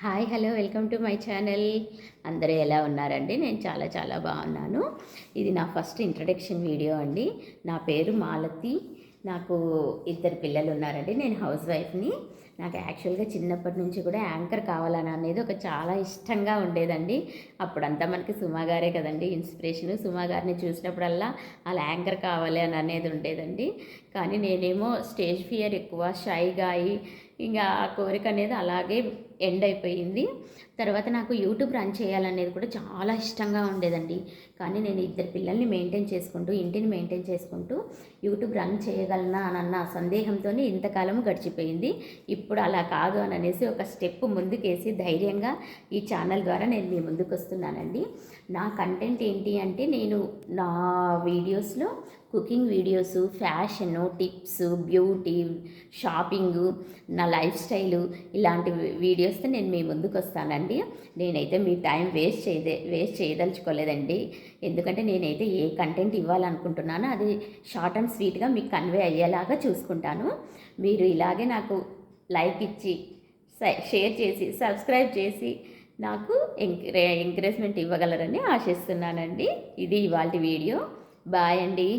Hi hello welcome to my channel. అందరూ ఎలా ఉన్నారండి? నేను చాలా చాలా బాగున్నాను. ఇది నా ఫస్ట్ ఇంట్రడక్షన్ వీడియో అండి. నా పేరు మాలతి. నాకు ఇద్దరు పిల్లలు ఉన్నారండి. నేను హౌస్ వైఫ్ని. నాకు యాక్చువల్గా చిన్నప్పటి నుంచి కూడా యాంకర్ కావాలని అనేది ఒక చాలా ఇష్టంగా ఉండేదండి. అప్పుడంతా మనకి సుమా గారే కదండి ఇన్స్పిరేషను. సుమా గారిని చూసినప్పుడల్లా అలా యాంకర్ కావాలి అని అనేది ఉండేదండి. కానీ నేనేమో స్టేజ్ ఫియర్ ఎక్కువ, షైగా అయి ఇంకా ఆ కోరిక అనేది అలాగే ఎండ్ అయిపోయింది. తర్వాత నాకు యూట్యూబ్ రన్ చేయాలనేది కూడా చాలా ఇష్టంగా ఉండేదండి. కానీ నేను ఇద్దరు పిల్లల్ని మెయింటైన్ చేసుకుంటూ, ఇంటిని మెయింటైన్ చేసుకుంటూ యూట్యూబ్ రన్ చేయగలనా అన్న సందేహంతోనే ఇంతకాలం గడిచిపోయింది. ఇప్పుడు అలా కాదు అని అనేసి ఒక స్టెప్ ముందుకేసి ధైర్యంగా ఈ ఛానల్ ద్వారా నేను మీ ముందుకు వస్తున్నానండి. నా కంటెంట్ ఏంటి అంటే, నేను నా వీడియోస్లో cooking videos, fashion, tips, beauty, shopping, నా లైఫ్ స్టైలు ఇలాంటి వీడియోస్తో నేను మీ ముందుకు వస్తానండి. నేనైతే మీ టైం వేస్ట్ చేయదలుచుకోలేదండి. ఎందుకంటే నేనైతే ఏ కంటెంట్ ఇవ్వాలనుకుంటున్నానో అది షార్ట్ అండ్ స్వీట్గా మీకు కన్వే అయ్యేలాగా చూసుకుంటాను. మీరు ఇలాగే నాకు లైక్ ఇచ్చి షేర్ చేసి సబ్స్క్రైబ్ చేసి నాకు ఎంకరేజ్మెంట్ ఇవ్వగలరని ఆశిస్తున్నానండి. ఇది ఇవాల్టి వీడియో. బాయ్ అండి.